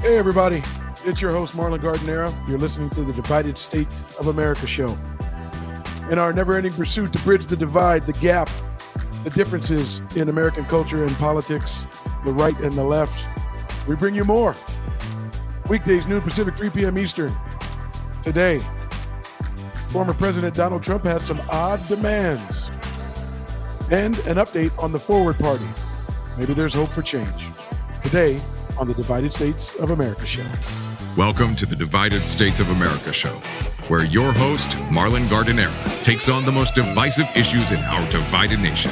Hey, everybody. It's your host, Marlon Gardenera. You're listening to the Divided States of America show. In our never-ending pursuit to bridge the divide, the gap, the differences in American culture and politics, the right and the left, we bring you more. Weekdays, noon Pacific, 3 p.m. Eastern. Today, former President Donald Trump has some odd demands and an update on the Forward Party. Maybe there's hope for change. Today, on the Divided States of America show. Welcome to the Divided States of America show, where your host, Marlon Gardenera, takes on the most divisive issues in our divided nation.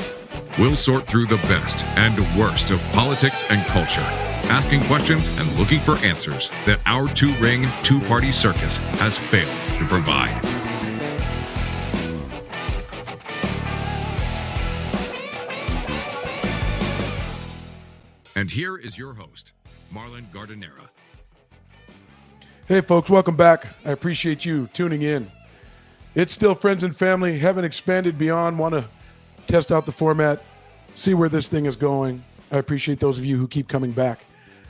We'll sort through the best and worst of politics and culture, asking questions and looking for answers that our two-ring, two-party circus has failed to provide. And here is your host, Marlon Gardenera. Hey, folks, welcome back. I appreciate you tuning in. It's still friends and family. Haven't expanded beyond. Want to test out the format, see where this thing is going. I appreciate those of you who keep coming back.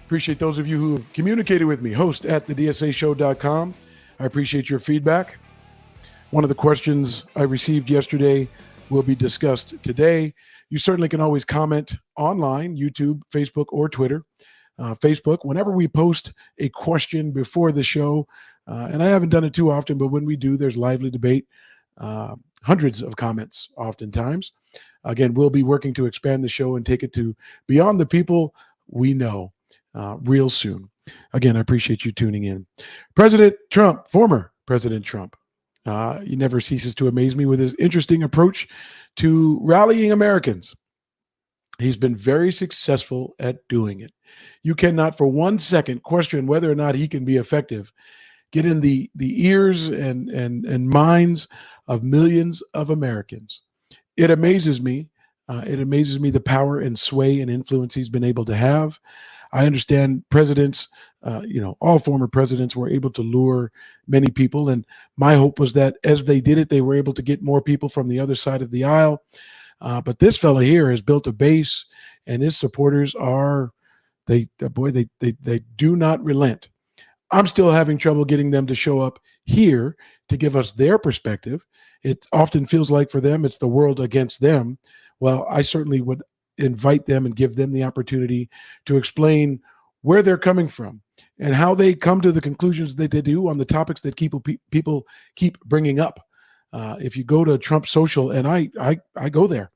Appreciate those of you who have communicated with me. Host at thedsashow.com. I appreciate your feedback. One of the questions I received yesterday will be discussed today. You certainly can always comment online, YouTube, Facebook, or Twitter. Facebook, whenever we post a question before the show, and I haven't done it too often, but when we do, there's lively debate, hundreds of comments oftentimes. Again, we'll be working to expand the show and take it to beyond the people we know real soon. Again, I appreciate you tuning in. President Trump, former President Trump, he never ceases to amaze me with his interesting approach to rallying Americans. He's been very successful at doing it. You cannot for 1 second question whether or not he can be effective. Get in the ears and minds of millions of Americans. It amazes me. It amazes me the power and sway and influence he's been able to have. I understand presidents, all former presidents were able to lure many people. And my hope was that as they did it, they were able to get more people from the other side of the aisle. But this fella here has built a base, and his supporters they do not relent. I'm still having trouble getting them to show up here to give us their perspective. It often feels like for them, it's the world against them. Well, I certainly would invite them and give them the opportunity to explain where they're coming from and how they come to the conclusions that they do on the topics that people keep bringing up. If you go to Trump Social, and I go there,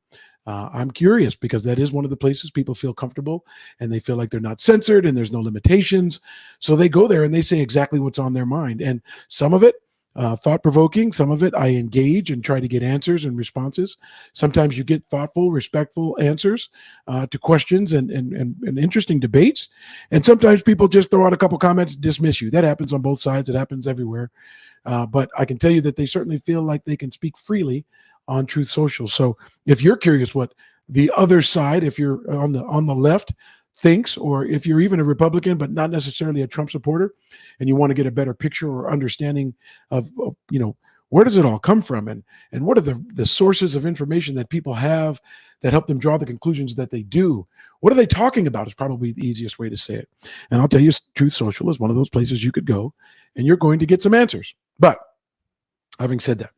I'm curious because that is one of the places people feel comfortable and they feel like they're not censored and there's no limitations. So they go there and they say exactly what's on their mind. And some of it, thought-provoking, some of it I engage and try to get answers and responses. Sometimes you get thoughtful, respectful answers to questions and interesting debates. And sometimes people just throw out a couple comments, dismiss you. That happens on both sides. It happens everywhere. But I can tell you that they certainly feel like they can speak freely on Truth Social. So if you're curious what the other side, if you're on the left, thinks, or if you're even a Republican but not necessarily a Trump supporter, and you want to get a better picture or understanding of where does it all come from, and what are the sources of information that people have that help them draw the conclusions that they do. What are they talking about is probably the easiest way to say it. And I'll tell you, Truth Social is one of those places you could go and you're going to get some answers. But having said that,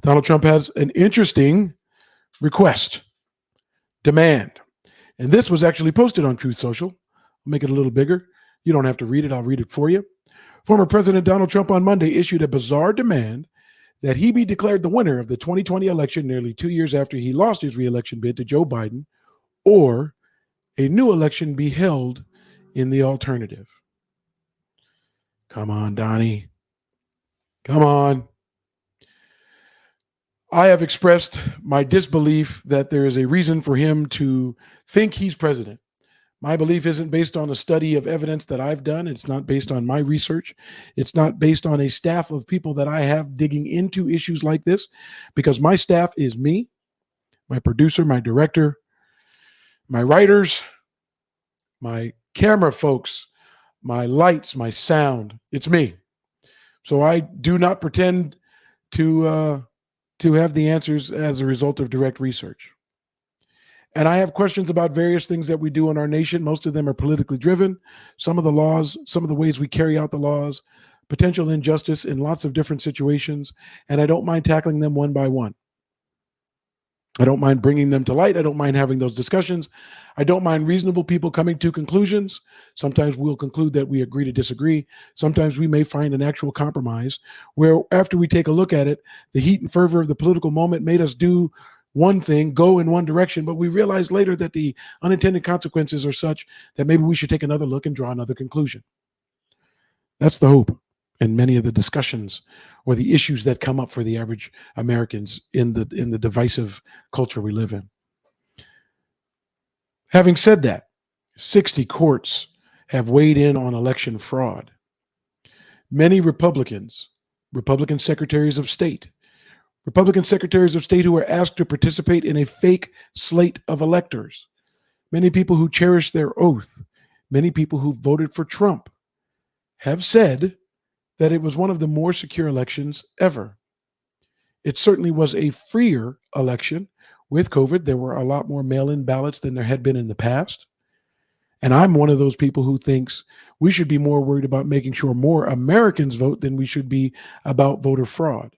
Donald Trump has an interesting request, demand. And this was actually posted on Truth Social. I'll make it a little bigger. You don't have to read it. I'll read it for you. Former President Donald Trump on Monday issued a bizarre demand that he be declared the winner of the 2020 election nearly 2 years after he lost his re-election bid to Joe Biden, or a new election be held in the alternative. Come on, Donnie. Come on. I have expressed my disbelief that there is a reason for him to think he's president. My belief isn't based on a study of evidence that I've done. It's not based on my research. It's not based on a staff of people that I have digging into issues like this, because my staff is me, my producer, my director, my writers, my camera folks, my lights, my sound. It's me. So I do not pretend to have the answers as a result of direct research. And I have questions about various things that we do in our nation. Most of them are politically driven. Some of the laws, some of the ways we carry out the laws, potential injustice in lots of different situations. And I don't mind tackling them one by one. I don't mind bringing them to light. I don't mind having those discussions. I don't mind reasonable people coming to conclusions. Sometimes we'll conclude that we agree to disagree. Sometimes we may find an actual compromise where, after we take a look at it, the heat and fervor of the political moment made us do one thing, go in one direction, but we realized later that the unintended consequences are such that maybe we should take another look and draw another conclusion. That's the hope in many of the discussions or the issues that come up for the average Americans in the divisive culture we live in. Having said that, 60 courts have weighed in on election fraud. Many Republican secretaries of state who were asked to participate in a fake slate of electors, many people who cherish their oath, many people who voted for Trump, have said that it was one of the more secure elections ever. It certainly was a freer election. With COVID, there were a lot more mail-in ballots than there had been in the past. And I'm one of those people who thinks we should be more worried about making sure more Americans vote than we should be about voter fraud.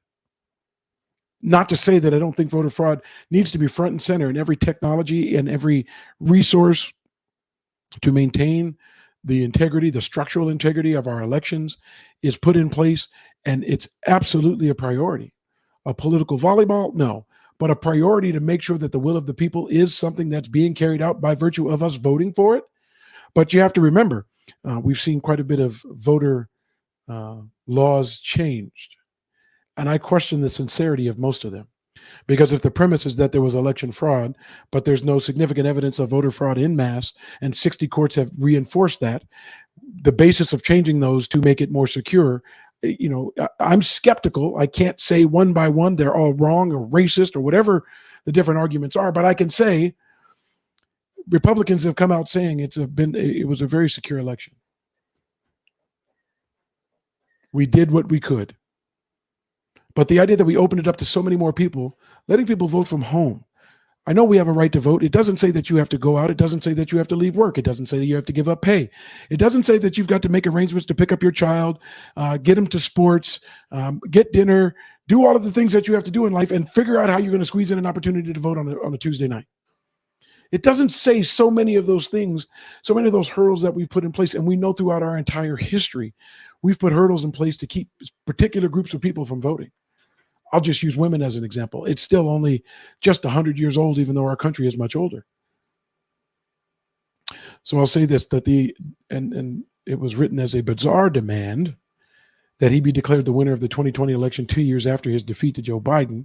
Not to say that I don't think voter fraud needs to be front and center in every technology and every resource to maintain the integrity, the structural integrity of our elections is put in place, and it's absolutely a priority. A political volleyball? No. But a priority to make sure that the will of the people is something that's being carried out by virtue of us voting for it. But you have to remember, we've seen quite a bit of voter laws changed. And I question the sincerity of most of them. Because if the premise is that there was election fraud, but there's no significant evidence of voter fraud in mass, and 60 courts have reinforced that, the basis of changing those to make it more secure, I'm skeptical. I can't say one by one they're all wrong or racist or whatever the different arguments are, but I can say Republicans have come out saying it was a very secure election. We did what we could. But the idea that we opened it up to so many more people, letting people vote from home. I know we have a right to vote. It doesn't say that you have to go out. It doesn't say that you have to leave work. It doesn't say that you have to give up pay. It doesn't say that you've got to make arrangements to pick up your child, get them to sports, get dinner, do all of the things that you have to do in life and figure out how you're going to squeeze in an opportunity to vote on a Tuesday night. It doesn't say so many of those things, so many of those hurdles that we've put in place. And we know throughout our entire history, we've put hurdles in place to keep particular groups of people from voting. I'll just use women as an example. It's still only just 100 years old, even though our country is much older. So I'll say this, that and it was written as a bizarre demand that he be declared the winner of the 2020 election 2 years after his defeat to Joe Biden,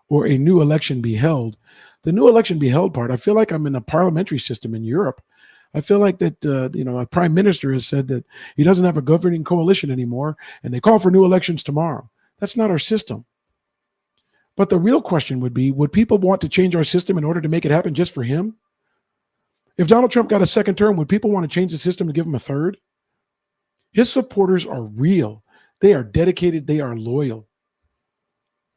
or a new election be held. The new election be held part, I feel like I'm in a parliamentary system in Europe. I feel like that, a prime minister has said that he doesn't have a governing coalition anymore, and they call for new elections tomorrow. That's not our system. But the real question would be, would people want to change our system in order to make it happen just for him? If Donald Trump got a second term, would people want to change the system to give him a third? His supporters are real. They are dedicated. They are loyal.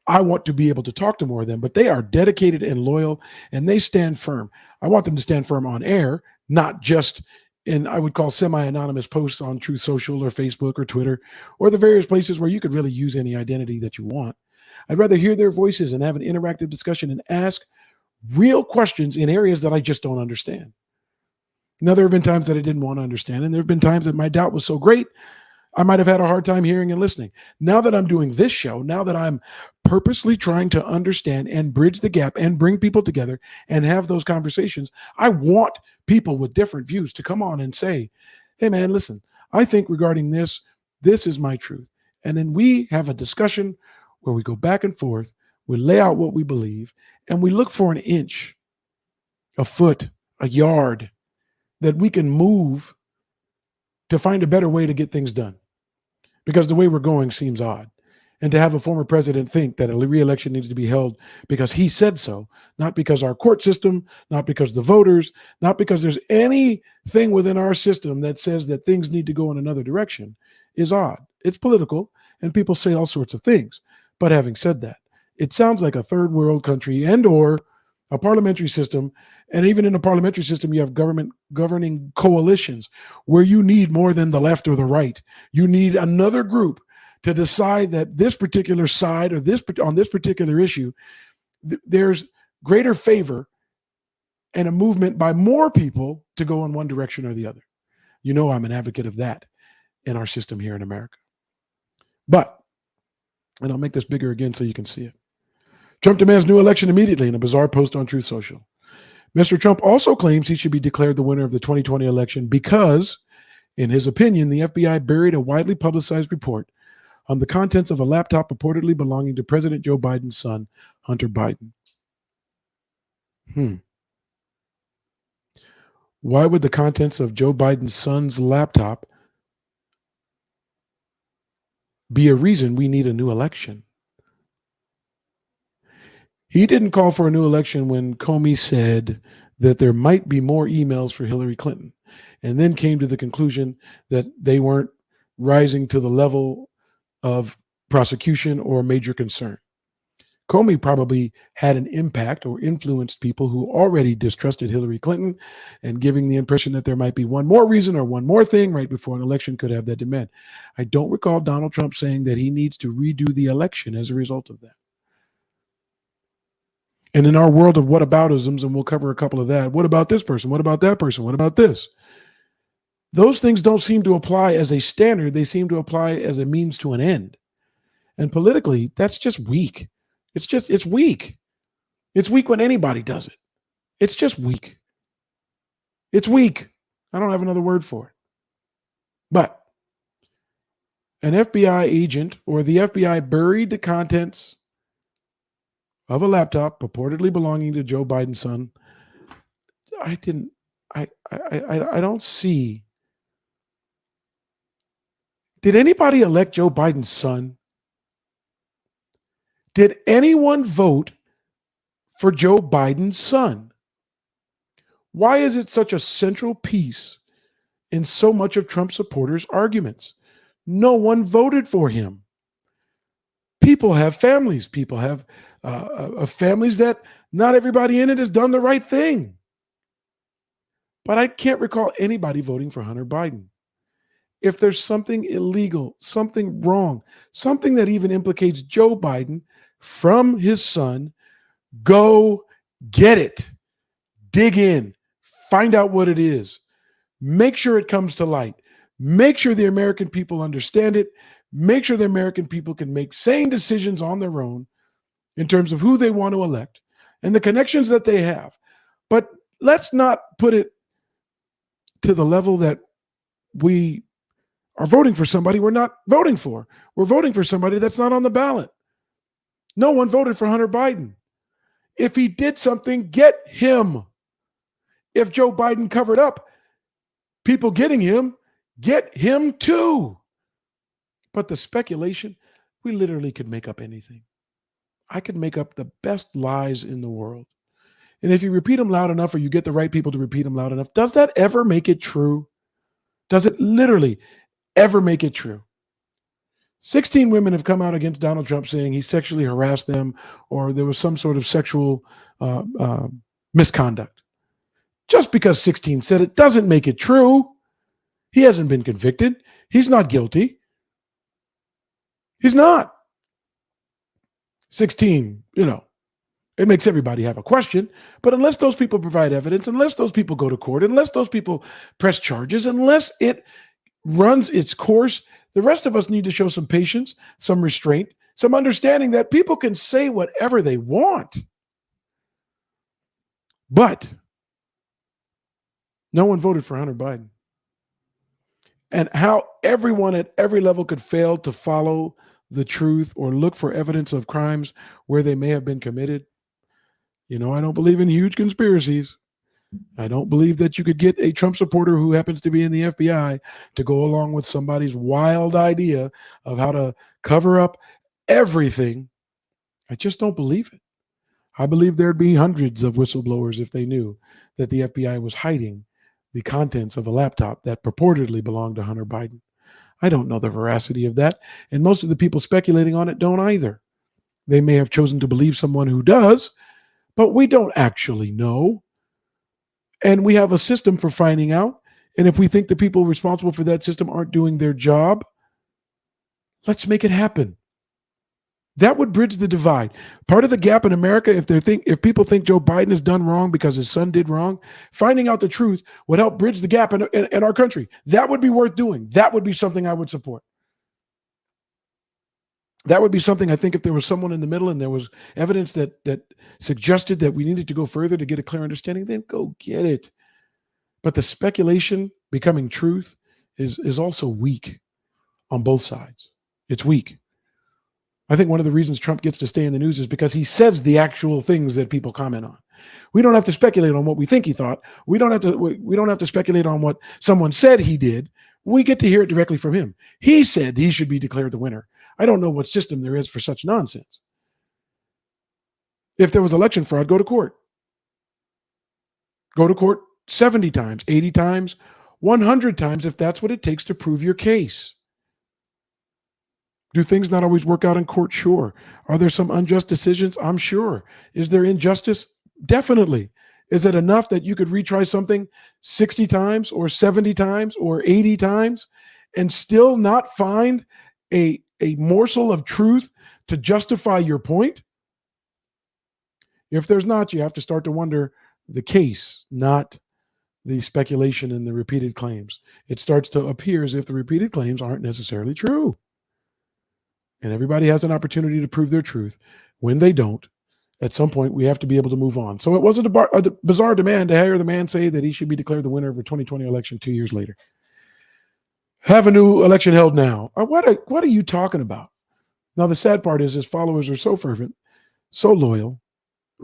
I want to be able to talk to more of them, but they are dedicated and loyal, and they stand firm. I want them to stand firm on air, not just in, I would call, semi-anonymous posts on Truth Social or Facebook or Twitter or the various places where you could really use any identity that you want. I'd rather hear their voices and have an interactive discussion and ask real questions in areas that I just don't understand. Now, there have been times that I didn't want to understand, and there have been times that my doubt was so great, I might have had a hard time hearing and listening. Now that I'm doing this show, now that I'm purposely trying to understand and bridge the gap and bring people together and have those conversations, I want people with different views to come on and say, hey, man, listen, I think regarding this, this is my truth. And then we have a discussion where we go back and forth, we lay out what we believe, and we look for an inch, a foot, a yard that we can move to find a better way to get things done. Because the way we're going seems odd. And to have a former president think that a re-election needs to be held because he said so, not because our court system, not because the voters, not because there's anything within our system that says that things need to go in another direction, is odd. It's political, and people say all sorts of things. But having said that, it sounds like a third world country and or A parliamentary system, and even in a parliamentary system, you have government governing coalitions where you need more than the left or the right. You need another group to decide that this particular side or on this particular issue, there's greater favor and a movement by more people to go in one direction or the other. You know, I'm an advocate of that in our system here in America. But, and I'll make this bigger again so you can see it. Trump demands new election immediately in a bizarre post on Truth Social. Mr. Trump also claims he should be declared the winner of the 2020 election because, in his opinion, the FBI buried a widely publicized report on the contents of a laptop purportedly belonging to President Joe Biden's son, Hunter Biden. Why would the contents of Joe Biden's son's laptop be a reason we need a new election? He didn't call for a new election when Comey said that there might be more emails for Hillary Clinton, and then came to the conclusion that they weren't rising to the level of prosecution or major concern. Comey probably had an impact or influenced people who already distrusted Hillary Clinton, and giving the impression that there might be one more reason or one more thing right before an election could have that demand. I don't recall Donald Trump saying that he needs to redo the election as a result of that. And in our world of whataboutisms, and we'll cover a couple of that, what about this person? What about that person? What about this? Those things don't seem to apply as a standard. They seem to apply as a means to an end. And politically, that's just weak. It's weak. It's weak when anybody does it. It's just weak. It's weak. I don't have another word for it. But an FBI agent or the FBI buried the contents of a laptop purportedly belonging to Joe Biden's son. I don't see. Did anybody elect Joe Biden's son? Did anyone vote for Joe Biden's son? Why is it such a central piece in so much of Trump supporters' arguments? No one voted for him. People have families. People have families that not everybody in it has done the right thing. But I can't recall anybody voting for Hunter Biden. If there's something illegal, something wrong, something that even implicates Joe Biden from his son, go get it. Dig in. Find out what it is. Make sure it comes to light. Make sure the American people understand it. Make sure the American people can make sane decisions on their own in terms of who they want to elect and the connections that they have. But let's not put it to the level that we are voting for somebody we're not voting for. We're voting for somebody that's not on the ballot. No one voted for Hunter Biden. If he did something, get him. If Joe Biden covered up people getting him, get him too. But the speculation, we literally could make up anything. I could make up the best lies in the world. And if you repeat them loud enough or you get the right people to repeat them loud enough, does that ever make it true? Does it literally ever make it true? 16 women have come out against Donald Trump saying he sexually harassed them or there was some sort of sexual misconduct. Just because 16 said it doesn't make it true. He hasn't been convicted. He's not guilty. He's not. 16, it makes everybody have a question. But unless those people provide evidence, unless those people go to court, unless those people press charges, unless it runs its course, the rest of us need to show some patience, some restraint, some understanding that people can say whatever they want. But no one voted for Hunter Biden. And how everyone at every level could fail to follow the truth or look for evidence of crimes where they may have been committed. I don't believe in huge conspiracies. I don't believe that you could get a Trump supporter who happens to be in the FBI to go along with somebody's wild idea of how to cover up everything. I just don't believe it. I believe there'd be hundreds of whistleblowers if they knew that the FBI was hiding the contents of a laptop that purportedly belonged to Hunter Biden. I don't know the veracity of that, and most of the people speculating on it don't either. They may have chosen to believe someone who does, but we don't actually know. And we have a system for finding out. And if we think the people responsible for that system aren't doing their job, let's make it happen. That would bridge the divide. Part of the gap in America, if people think Joe Biden has done wrong because his son did wrong, finding out the truth would help bridge the gap in our country. That would be worth doing. That would be something I would support. That would be something, I think, if there was someone in the middle and there was evidence that suggested that we needed to go further to get a clear understanding, then go get it. But the speculation becoming truth is also weak on both sides. It's weak. I think one of the reasons Trump gets to stay in the news is because he says the actual things that people comment on. We don't have to speculate on what we think he thought. We don't have to speculate on what someone said he did. We get to hear it directly from him. He said he should be declared the winner. I don't know what system there is for such nonsense. If there was election fraud, go to court. Go to court 70 times, 80 times, 100 times if that's what it takes to prove your case. Do things not always work out in court? Sure. Are there some unjust decisions? I'm sure. Is there injustice? Definitely. Is it enough that you could retry something 60 times or 70 times or 80 times and still not find a morsel of truth to justify your point? If there's not, you have to start to wonder the case, not the speculation and the repeated claims. It starts to appear as if the repeated claims aren't necessarily true. And everybody has an opportunity to prove their truth. When they don't, at some point, we have to be able to move on. So it wasn't a bizarre demand to hear the man say that he should be declared the winner of the 2020 election 2 years later. Have a new election held now. What are you talking about? Now, the sad part is his followers are so fervent, so loyal,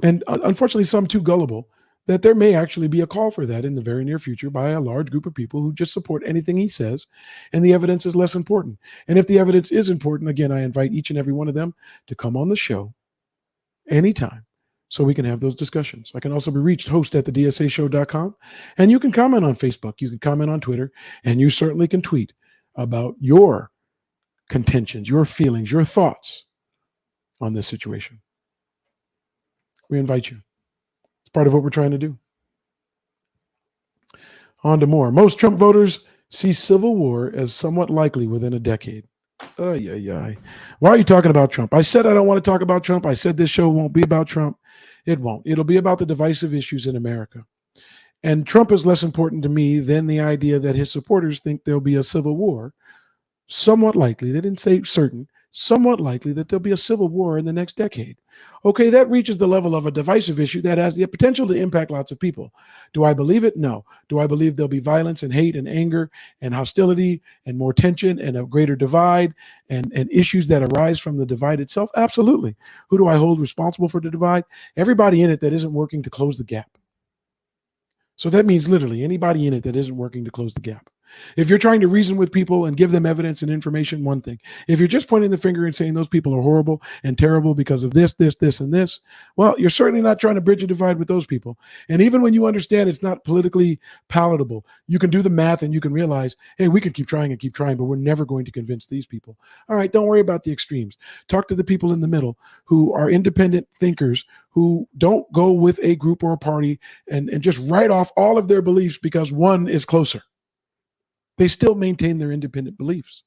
and unfortunately some too gullible, that there may actually be a call for that in the very near future by a large group of people who just support anything he says, and the evidence is less important. And if the evidence is important, again, I invite each and every one of them to come on the show anytime so we can have those discussions. I can also be reached, host@thedsashow.com, and you can comment on Facebook, you can comment on Twitter, and you certainly can tweet about your contentions, your feelings, your thoughts on this situation. We invite you. Part of what we're trying to do. On to more. Most Trump voters see civil war as somewhat likely within a decade. Why are you talking about Trump? I said I don't want to talk about Trump. I said this show won't be about Trump. It won't. It'll be about the divisive issues in America. And Trump is less important to me than the idea that his supporters think there'll be a civil war. Somewhat likely. They didn't say certain. Somewhat likely that there'll be a civil war in the next decade. Okay, that reaches the level of a divisive issue that has the potential to impact lots of people. Do I believe it? No. Do I believe there'll be violence and hate and anger and hostility and more tension and a greater divide and issues that arise from the divide itself? Absolutely. Who do I hold responsible for the divide? Everybody in it that isn't working to close the gap. So that means literally anybody in it that isn't working to close the gap. If you're trying to reason with people and give them evidence and information, one thing. If you're just pointing the finger and saying those people are horrible and terrible because of this, and this, well, you're certainly not trying to bridge a divide with those people. And even when you understand it's not politically palatable, you can do the math and you can realize, hey, we can keep trying, but we're never going to convince these people. All right, don't worry about the extremes. Talk to the people in the middle who are independent thinkers, who don't go with a group or a party and just write off all of their beliefs because one is closer. They still maintain their independent beliefs.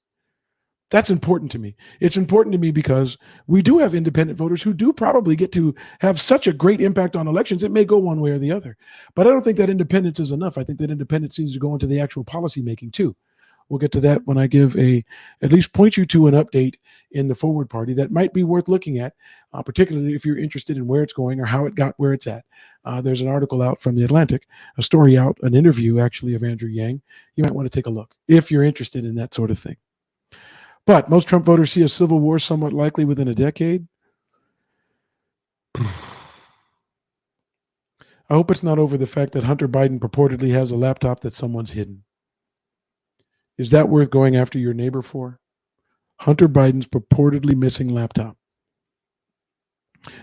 That's important to me. It's important to me because we do have independent voters who do probably get to have such a great impact on elections. It may go one way or the other. But I don't think that independence is enough. I think that independence needs to go into the actual policy making too. We'll get to that when I at least point you to an update in the Forward Party that might be worth looking at, particularly if you're interested in where it's going or how it got where it's at. There's an article out from The Atlantic, a story out, an interview actually of Andrew Yang. You might want to take a look if you're interested in that sort of thing. But most Trump voters see a civil war somewhat likely within a decade. I hope it's not over the fact that Hunter Biden purportedly has a laptop that someone's hidden. Is that worth going after your neighbor for? Hunter Biden's purportedly missing laptop.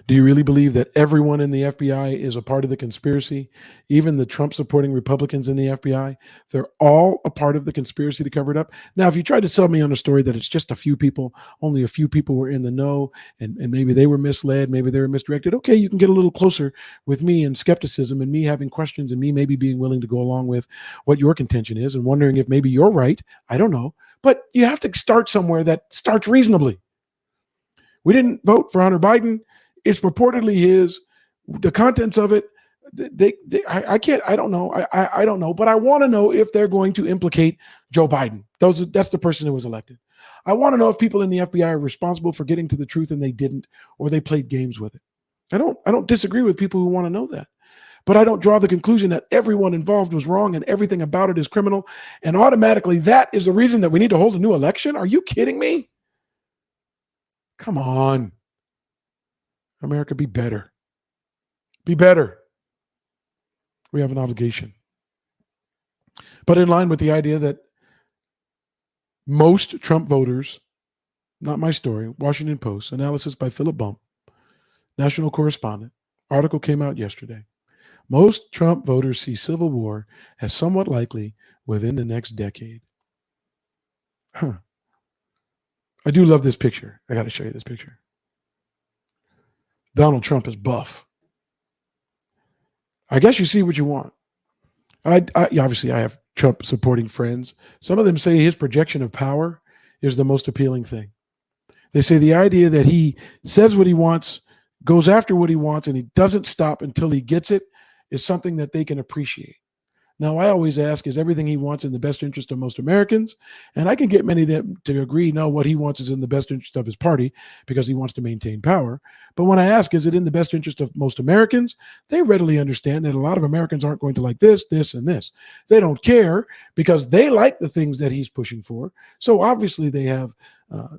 Do you really believe that everyone in the FBI is a part of the conspiracy? Even the Trump supporting Republicans in the FBI? They're all a part of the conspiracy to cover it up. Now, if you try to sell me on a story that it's just a few people, only a few people were in the know, and maybe they were misled, maybe they were misdirected, okay, you can get a little closer with me and skepticism and me having questions and me maybe being willing to go along with what your contention is and wondering if maybe you're right. I don't know. But you have to start somewhere that starts reasonably. We didn't vote for Hunter Biden. It's purportedly his. The contents of it, I can't. I don't know. I don't know. But I want to know if they're going to implicate Joe Biden. That's the person who was elected. I want to know if people in the FBI are responsible for getting to the truth and they didn't, or they played games with it. I don't disagree with people who want to know that. But I don't draw the conclusion that everyone involved was wrong and everything about it is criminal. And automatically that is the reason that we need to hold a new election. Are you kidding me? Come on. America, be better. Be better. We have an obligation. But in line with the idea that most Trump voters, not my story, Washington Post, analysis by Philip Bump, national correspondent, article came out yesterday. Most Trump voters see civil war as somewhat likely within the next decade. I do love this picture. I got to show you this picture. Donald Trump is buff. I guess you see what you want. Obviously, I have Trump supporting friends. Some of them say his projection of power is the most appealing thing. They say the idea that he says what he wants, goes after what he wants, and he doesn't stop until he gets it is something that they can appreciate. Now, I always ask, is everything he wants in the best interest of most Americans? And I can get many of them to agree, no, what he wants is in the best interest of his party because he wants to maintain power. But when I ask, is it in the best interest of most Americans? They readily understand that a lot of Americans aren't going to like this, this, and this. They don't care because they like the things that he's pushing for. So obviously they have,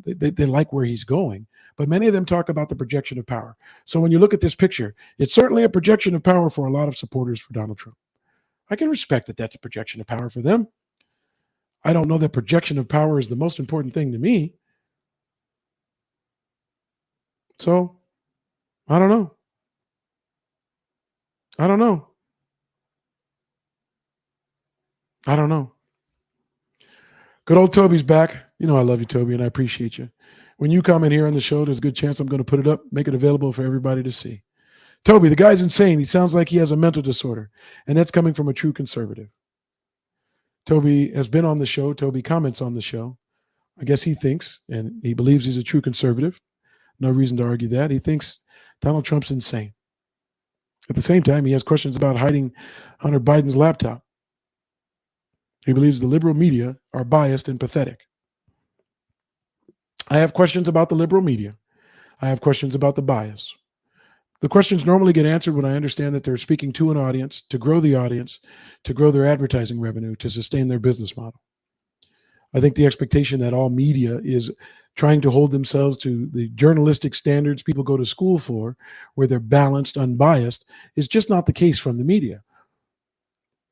they like where he's going. But many of them talk about the projection of power. So when you look at this picture, it's certainly a projection of power for a lot of supporters for Donald Trump. I can respect that that's a projection of power for them. I don't know that projection of power is the most important thing to me. So, I don't know. I don't know. I don't know. Good old Toby's back. You know I love you, Toby, and I appreciate you. When you come in here on the show, there's a good chance I'm going to put it up, make it available for everybody to see. Toby, the guy's insane. He sounds like he has a mental disorder, and that's coming from a true conservative. Toby has been on the show. Toby comments on the show. I guess he thinks, and he believes he's a true conservative. No reason to argue that. He thinks Donald Trump's insane. At the same time, he has questions about hiding Hunter Biden's laptop. He believes the liberal media are biased and pathetic. I have questions about the liberal media. I have questions about the bias. The questions normally get answered when I understand that they're speaking to an audience, to grow the audience, to grow their advertising revenue, to sustain their business model. I think the expectation that all media is trying to hold themselves to the journalistic standards people go to school for, where they're balanced, unbiased, is just not the case from the media.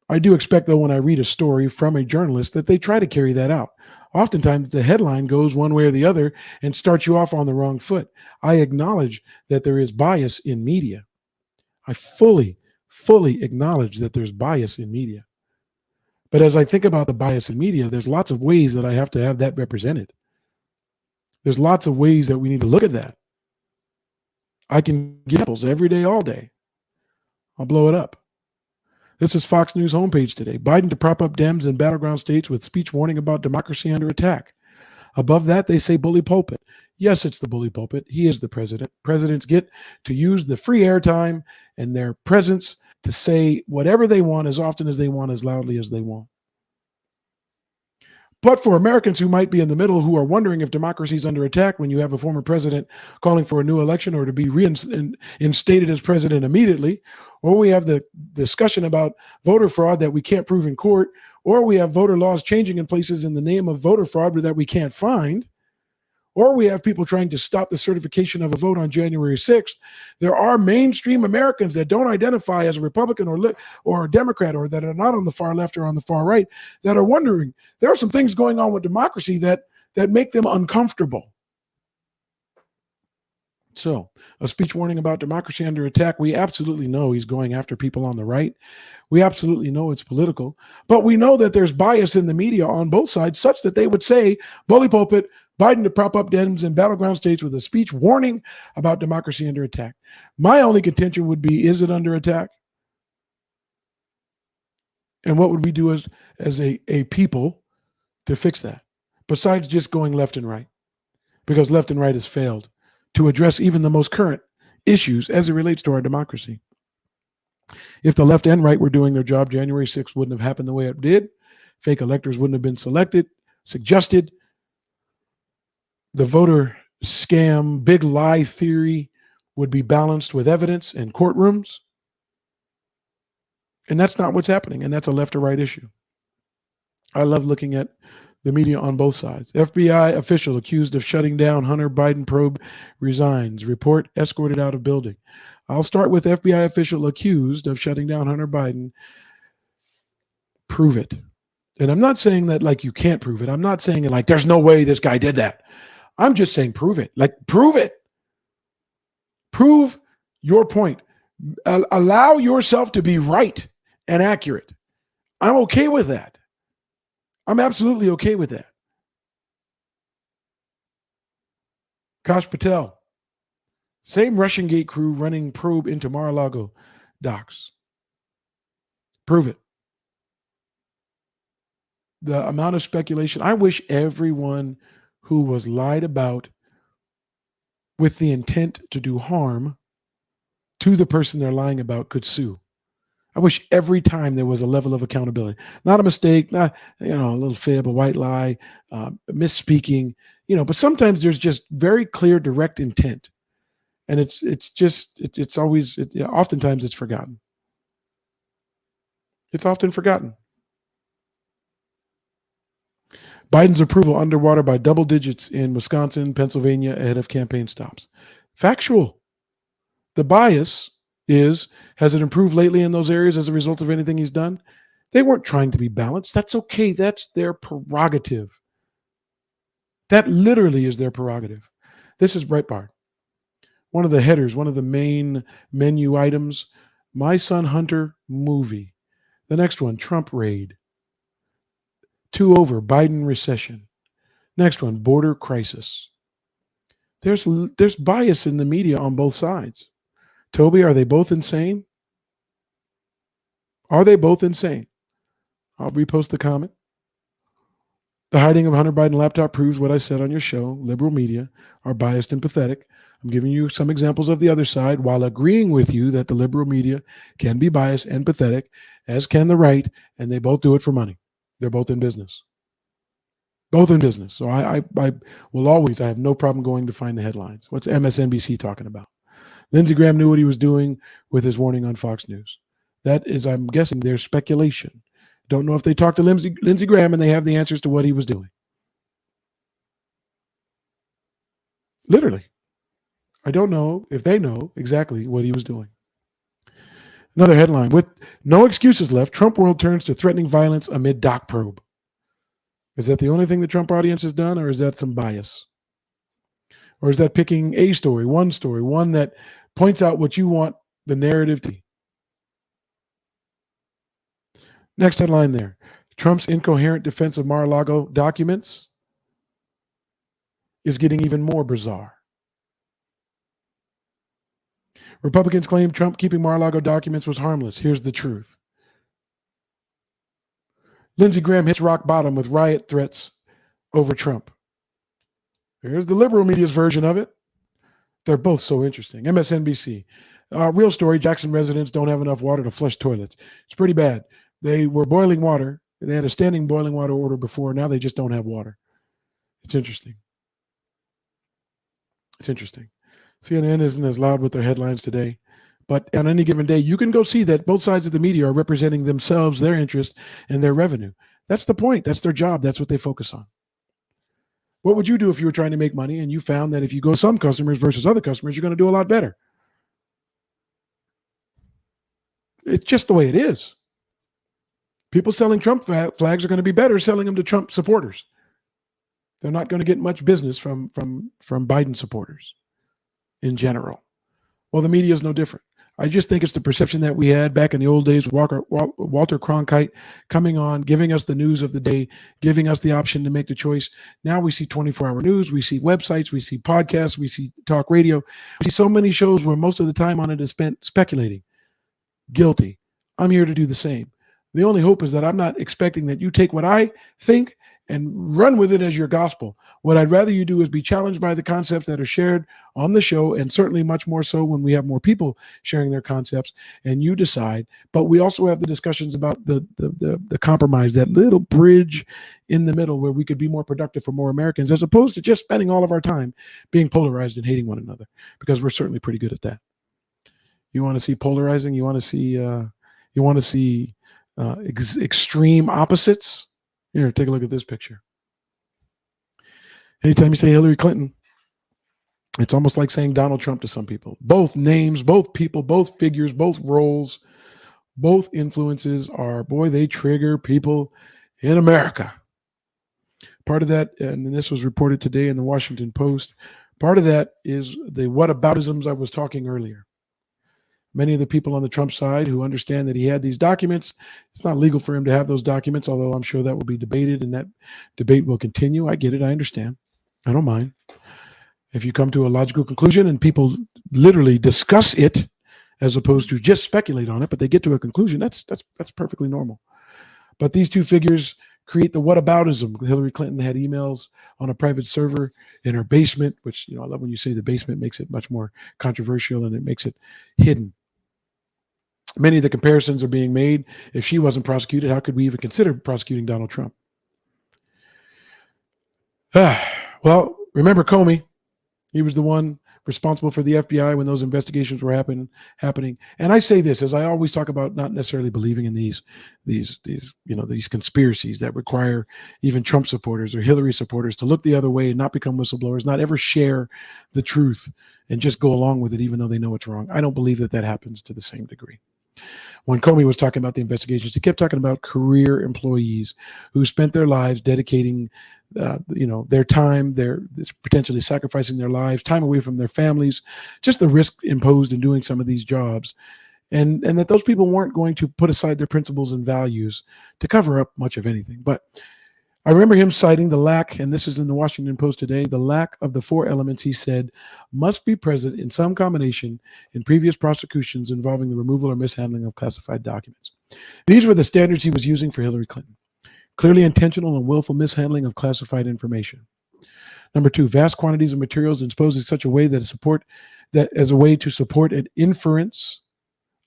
I do expect, though, when I read a story from a journalist, that they try to carry that out. Oftentimes, the headline goes one way or the other and starts you off on the wrong foot. I acknowledge that there is bias in media. I fully acknowledge that there's bias in media. But as I think about the bias in media, there's lots of ways that I have to have that represented. There's lots of ways that we need to look at that. I can give examples every day, all day. I'll blow it up. This is Fox News homepage today. Biden to prop up Dems in battleground states with speech warning about democracy under attack. Above that, they say bully pulpit. Yes, it's the bully pulpit. He is the president. Presidents get to use the free airtime and their presence to say whatever they want, as often as they want, as loudly as they want. But for Americans who might be in the middle, who are wondering if democracy is under attack when you have a former president calling for a new election or to be reinstated as president immediately, or we have the discussion about voter fraud that we can't prove in court, or we have voter laws changing in places in the name of voter fraud that we can't find, or we have people trying to stop the certification of a vote on January 6th, there are mainstream Americans that don't identify as a Republican or a Democrat, or that are not on the far left or on the far right, that are wondering, there are some things going on with democracy that make them uncomfortable. So, a speech warning about democracy under attack. We absolutely know he's going after people on the right. We absolutely know it's political, but we know that there's bias in the media on both sides such that they would say, bully pulpit, Biden to prop up Dems in battleground states with a speech warning about democracy under attack. My only contention would be, is it under attack? And what would we do as a people to fix that? Besides just going left and right, because left and right has failed to address even the most current issues as it relates to our democracy. If the left and right were doing their job, January 6th wouldn't have happened the way it did. Fake electors wouldn't have been suggested. The voter scam, big lie theory would be balanced with evidence in courtrooms. And that's not what's happening. And that's a left or right issue. I love looking at the media on both sides. FBI official accused of shutting down Hunter Biden probe resigns. Report escorted out of building. I'll start with FBI official accused of shutting down Hunter Biden. Prove it. And I'm not saying that like you can't prove it. I'm not saying it like there's no way this guy did that. I'm just saying prove it. Like prove it. Prove your point. Allow yourself to be right and accurate. I'm okay with that. I'm absolutely okay with that. Kash Patel, same Russian Gate crew running probe into Mar-a-Lago docks. Prove it. The amount of speculation. I wish everyone who was lied about with the intent to do harm to the person they're lying about could sue. I wish every time there was a level of accountability, not a mistake, not, a little fib, a white lie, misspeaking, but sometimes there's just very clear, direct intent. And oftentimes it's forgotten. It's often forgotten. Biden's approval underwater by double digits in Wisconsin, Pennsylvania ahead of campaign stops. Factual. The bias is, has it improved lately in those areas as a result of anything he's done? They weren't trying to be balanced. That's okay. That's their prerogative. That literally is their prerogative. This is Breitbart. One of the headers, one of the main menu items, My Son Hunter movie. The next one, Trump raid. 2 over, Biden recession. Next one, border crisis. There's bias in the media on both sides. Toby, are they both insane? Are they both insane? I'll repost the comment. The hiding of Hunter Biden laptop proves what I said on your show. Liberal media are biased and pathetic. I'm giving you some examples of the other side while agreeing with you that the liberal media can be biased and pathetic, as can the right, and they both do it for money. They're both in business. Both in business. So I will always, I have no problem going to find the headlines. What's MSNBC talking about? Lindsey Graham knew what he was doing with his warning on Fox News. That is, I'm guessing, their speculation. Don't know if they talked to Lindsey Graham and they have the answers to what he was doing. Literally. I don't know if they know exactly what he was doing. Another headline, with no excuses left, Trump world turns to threatening violence amid doc probe. Is that the only thing the Trump audience has done, or is that some bias? Or is that picking a story, one that points out what you want the narrative to be? Next headline there. Trump's incoherent defense of Mar-a-Lago documents is getting even more bizarre. Republicans claim Trump keeping Mar-a-Lago documents was harmless. Here's the truth. Lindsey Graham hits rock bottom with riot threats over Trump. Here's the liberal media's version of it. They're both so interesting. MSNBC. Real story, Jackson residents don't have enough water to flush toilets. It's pretty bad. They were boiling water. They had a standing boiling water order before. Now they just don't have water. It's interesting. It's interesting. CNN isn't as loud with their headlines today. But on any given day, you can go see that both sides of the media are representing themselves, their interest, and their revenue. That's the point. That's their job. That's what they focus on. What would you do if you were trying to make money and you found that if you go some customers versus other customers, you're going to do a lot better? It's just the way it is. People selling Trump flags are going to be better selling them to Trump supporters. They're not going to get much business from Biden supporters. in general. Well, the media is no different. I just think it's the perception that we had back in the old days with Walter Cronkite coming on, giving us the news of the day, giving us the option to make the choice. Now we see 24-hour news, we see websites, we see podcasts, we see talk radio. We see so many shows where most of the time on it is spent speculating. Guilty. I'm here to do the same. The only hope is that I'm not expecting that you take what I think and run with it as your gospel. What I'd rather you do is be challenged by the concepts that are shared on the show, and certainly much more so when we have more people sharing their concepts, and you decide. But we also have the discussions about the compromise, that little bridge in the middle where we could be more productive for more Americans, as opposed to just spending all of our time being polarized and hating one another, because we're certainly pretty good at that. You want to see polarizing? You want to see extreme opposites? Here, take a look at this picture. Anytime you say Hillary Clinton, it's almost like saying Donald Trump to some people. Both names, both people, both figures, both roles, both influences are, boy, they trigger people in America. Part of that, and this was reported today in the Washington Post, part of that is the whataboutisms I was talking earlier. Many of the people on the Trump side who understand that he had these documents, it's not legal for him to have those documents, although I'm sure that will be debated and that debate will continue. I get it. I understand. I don't mind. If you come to a logical conclusion and people literally discuss it as opposed to just speculate on it, but they get to a conclusion, that's perfectly normal. But these two figures create the whataboutism. Hillary Clinton had emails on a private server in her basement, which, I love when you say the basement, makes it much more controversial and it makes it hidden. Many of the comparisons are being made. If she wasn't prosecuted, how could we even consider prosecuting Donald Trump? Well, remember Comey? He was the one responsible for the FBI when those investigations were happening. And I say this, as I always talk about, not necessarily believing in these conspiracies that require even Trump supporters or Hillary supporters to look the other way and not become whistleblowers, not ever share the truth and just go along with it even though they know it's wrong. I don't believe that happens to the same degree. When Comey was talking about the investigations, he kept talking about career employees who spent their lives dedicating, their time, they're potentially sacrificing their lives, time away from their families, just the risk imposed in doing some of these jobs, and that those people weren't going to put aside their principles and values to cover up much of anything. But I remember him citing the lack, and this is in the Washington Post today, the lack of the four elements he said must be present in some combination in previous prosecutions involving the removal or mishandling of classified documents. These were the standards he was using for Hillary Clinton. Clearly intentional and willful mishandling of classified information. Number two, vast quantities of materials exposed in such a way that as a way to support an inference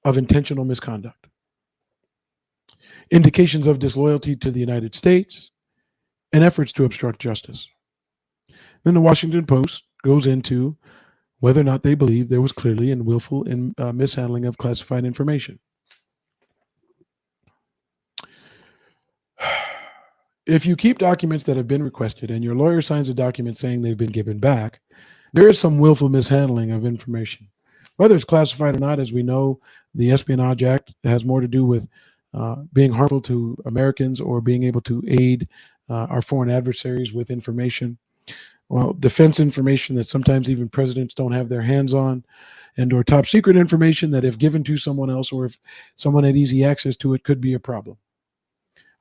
of intentional misconduct. Indications of disloyalty to the United States, and efforts to obstruct justice. Then the Washington Post goes into whether or not they believe there was clearly and willful mishandling of classified information. If you keep documents that have been requested and your lawyer signs a document saying they've been given back, there is some willful mishandling of information. Whether it's classified or not, as we know, the Espionage Act has more to do with being harmful to Americans or being able to aid our foreign adversaries with information. Well, defense information that sometimes even presidents don't have their hands on, and or top secret information that if given to someone else or if someone had easy access to it could be a problem.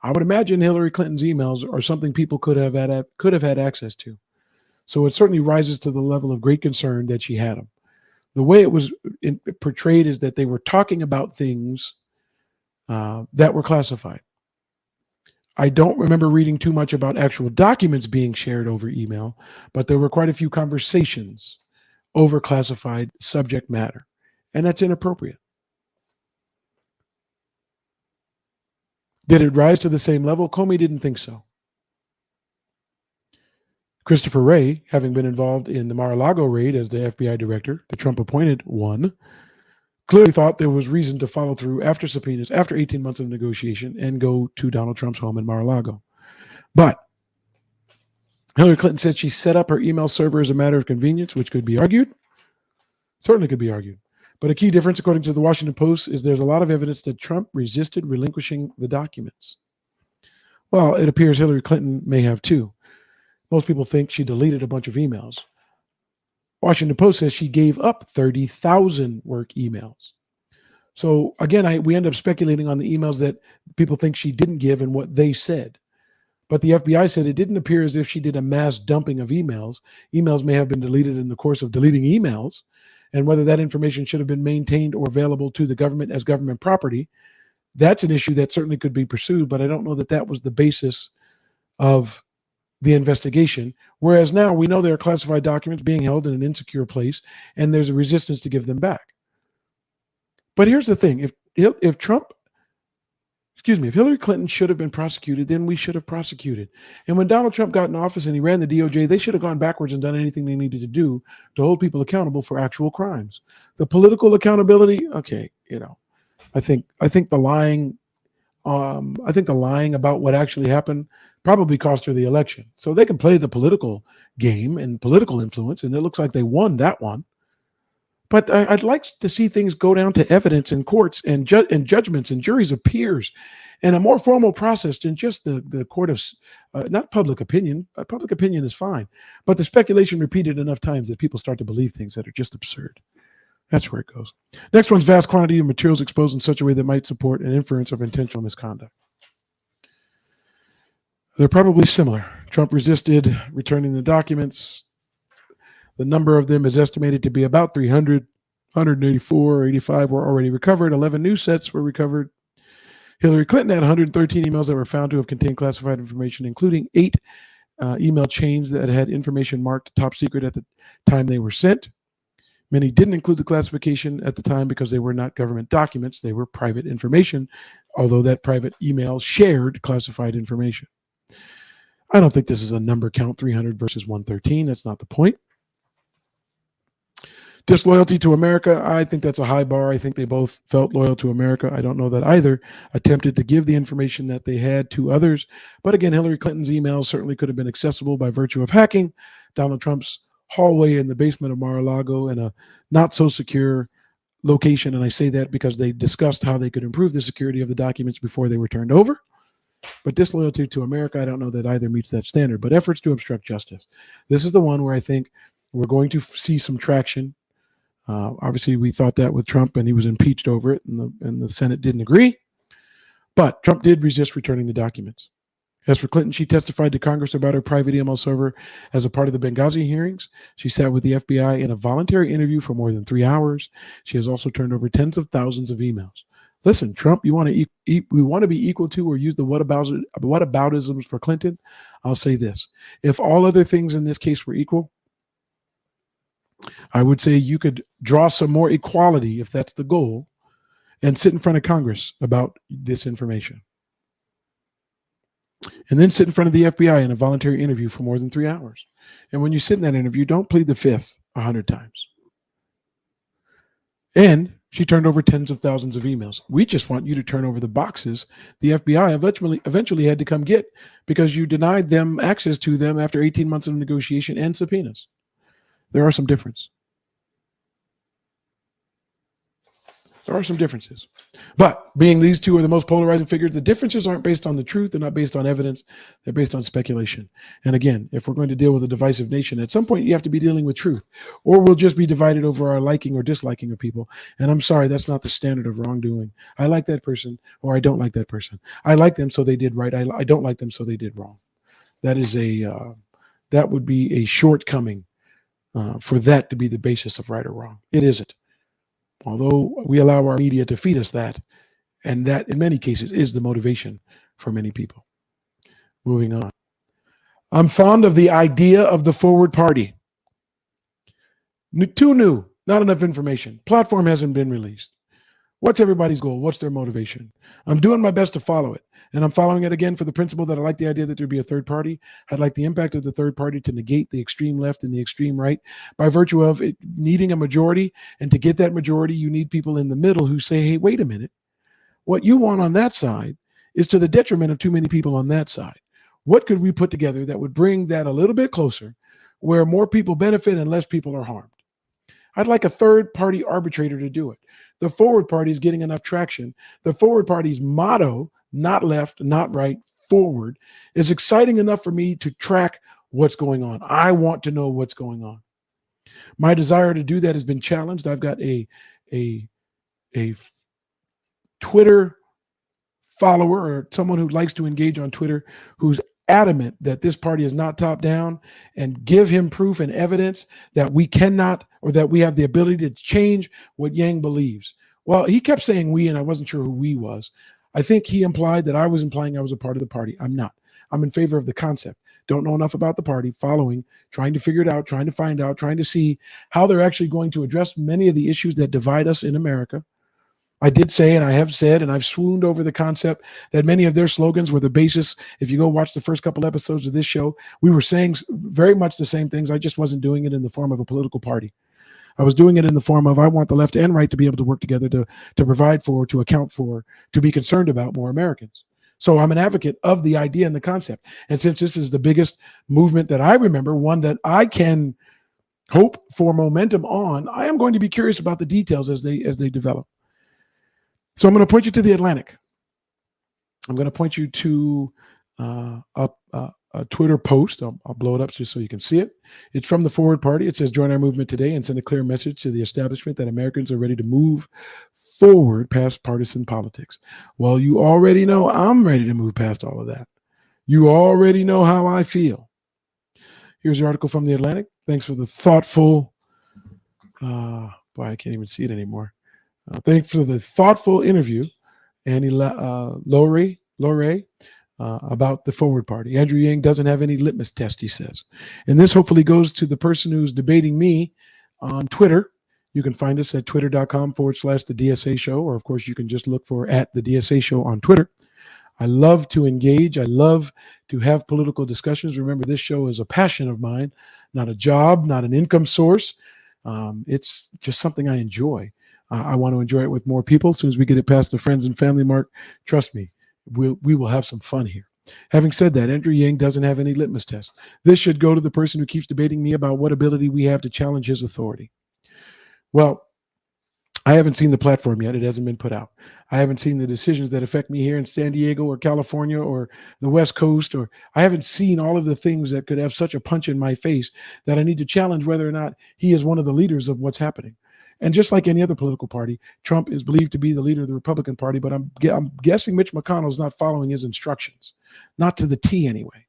I would imagine Hillary Clinton's emails are something people could have had access to. So it certainly rises to the level of great concern that she had them. The way it was portrayed is that they were talking about things that were classified. I don't remember reading too much about actual documents being shared over email, but there were quite a few conversations over classified subject matter, and that's inappropriate. Did it rise to the same level? Comey didn't think so. Christopher Wray, having been involved in the Mar-a-Lago raid as the FBI director, the Trump-appointed one, clearly thought there was reason to follow through after subpoenas, after 18 months of negotiation, and go to Donald Trump's home in Mar-a-Lago. But Hillary Clinton said she set up her email server as a matter of convenience, which could be argued. Certainly could be argued. But a key difference, according to the Washington Post, is there's a lot of evidence that Trump resisted relinquishing the documents. Well, it appears Hillary Clinton may have too. Most people think she deleted a bunch of emails. Washington Post says she gave up 30,000 work emails. So again, we end up speculating on the emails that people think she didn't give and what they said. But the FBI said it didn't appear as if she did a mass dumping of emails. Emails may have been deleted in the course of deleting emails, and whether that information should have been maintained or available to the government as government property, that's an issue that certainly could be pursued, but I don't know that that was the basis of the investigation. Whereas now we know there are classified documents being held in an insecure place, and there's a resistance to give them back. But here's the thing: if Hillary Clinton should have been prosecuted, then we should have prosecuted. And when Donald Trump got in office and he ran the DOJ, they should have gone backwards and done anything they needed to do to hold people accountable for actual crimes. The political accountability, okay, I think the lying, about what actually happened probably cost her the election. So they can play the political game and political influence, and it looks like they won that one. But I'd like to see things go down to evidence in courts and judgments and juries of peers and a more formal process than just the court of, not public opinion. Public opinion is fine, but the speculation repeated enough times that people start to believe things that are just absurd. That's where it goes. Next one's vast quantity of materials exposed in such a way that might support an inference of intentional misconduct. They're probably similar. Trump resisted returning the documents. The number of them is estimated to be about 300. 184 or 85 were already recovered. 11 new sets were recovered. Hillary Clinton had 113 emails that were found to have contained classified information, including 8 email chains that had information marked top secret at the time they were sent. Many didn't include the classification at the time because they were not government documents. They were private information, although that private email shared classified information. I don't think this is a number count, 300 versus 113. That's not the point. Disloyalty to America, I think that's a high bar. I think they both felt loyal to America. I don't know that either attempted to give the information that they had to others. But again, Hillary Clinton's emails certainly could have been accessible by virtue of hacking Donald Trump's hallway in the basement of Mar-a-Lago in a not so secure location. And I say that because they discussed how they could improve the security of the documents before they were turned over. But disloyalty to America, I don't know that either meets that standard. But efforts to obstruct justice. This is the one where I think we're going to see some traction. Obviously, we thought that with Trump, and he was impeached over it, and the Senate didn't agree. But Trump did resist returning the documents. As for Clinton, she testified to Congress about her private email server as a part of the Benghazi hearings. She sat with the FBI in a voluntary interview for more than 3 hours. She has also turned over tens of thousands of emails. Listen, Trump, we want to be equal to or use the whataboutisms for Clinton. I'll say this. If all other things in this case were equal, I would say you could draw some more equality, if that's the goal, and sit in front of Congress about this information. And then sit in front of the FBI in a voluntary interview for more than 3 hours. And when you sit in that interview, don't plead the fifth 100 times. And she turned over tens of thousands of emails. We just want you to turn over the boxes the FBI eventually had to come get because you denied them access to them after 18 months of negotiation and subpoenas. There are some differences. There are some differences. But being these two are the most polarizing figures, the differences aren't based on the truth. They're not based on evidence. They're based on speculation. And again, if we're going to deal with a divisive nation, at some point you have to be dealing with truth, or we'll just be divided over our liking or disliking of people. And I'm sorry, that's not the standard of wrongdoing. I like that person, or I don't like that person. I like them, so they did right. I don't like them, so they did wrong. That is that would be a shortcoming for that to be the basis of right or wrong. It isn't. Although we allow our media to feed us that, and that in many cases is the motivation for many people. Moving on. I'm fond of the idea of the forward party. Too new, not enough information. Platform hasn't been released. What's everybody's goal? What's their motivation? I'm doing my best to follow it. And I'm following it again for the principle that I like the idea that there'd be a third party. I'd like the impact of the third party to negate the extreme left and the extreme right by virtue of it needing a majority. And to get that majority, you need people in the middle who say, hey, wait a minute. What you want on that side is to the detriment of too many people on that side. What could we put together that would bring that a little bit closer where more people benefit and less people are harmed? I'd like a third party arbitrator to do it. The forward party is getting enough traction. The forward party's motto, not left, not right, forward, is exciting enough for me to track what's going on. I want to know what's going on. My desire to do that has been challenged. I've got a Twitter follower or someone who likes to engage on Twitter who's adamant that this party is not top down, and give him proof and evidence that we cannot, or that we have the ability to change what Yang believes. Well, he kept saying we, and I wasn't sure who we was. I think he implied that I was implying I was a part of the party. I'm not. I'm in favor of the concept. Don't know enough about the party, following, trying to figure it out, trying to find out, trying to see how they're actually going to address many of the issues that divide us in America. I did say, and I have said, and I've swooned over the concept that many of their slogans were the basis. If you go watch the first couple episodes of this show, we were saying very much the same things. I just wasn't doing it in the form of a political party. I was doing it in the form of, I want the left and right to be able to work together to provide for, to account for, to be concerned about more Americans. So I'm an advocate of the idea and the concept. And since this is the biggest movement that I remember, one that I can hope for momentum on, I am going to be curious about the details as they develop. So I'm going to point you to the Atlantic. I'm going to point you to a Twitter post. I'll blow it up just so you can see it. It's from the Forward Party. It says, join our movement today and send a clear message to the establishment that Americans are ready to move forward past partisan politics. Well, you already know I'm ready to move past all of that. You already know how I feel. Here's the article from the Atlantic. Thanks for the thoughtful, boy, I can't even see it anymore. Thanks for the thoughtful interview, Annie Lorey, about the Forward Party. Andrew Yang doesn't have any litmus test, he says. And this hopefully goes to the person who's debating me on Twitter. You can find us at twitter.com/the DSA show, or of course you can just look for @the DSA show on Twitter. I love to engage. I love to have political discussions. Remember, this show is a passion of mine, not a job, not an income source. It's just something I enjoy. I want to enjoy it with more people. As soon as we get it past the friends and family mark, trust me, we will have some fun here. Having said that, Andrew Yang doesn't have any litmus test. This should go to the person who keeps debating me about what ability we have to challenge his authority. Well, I haven't seen the platform yet. It hasn't been put out. I haven't seen the decisions that affect me here in San Diego or California or the West Coast, or I haven't seen all of the things that could have such a punch in my face that I need to challenge whether or not he is one of the leaders of what's happening. And just like any other political party, Trump is believed to be the leader of the Republican Party, but I'm guessing Mitch McConnell's not following his instructions, not to the T anyway.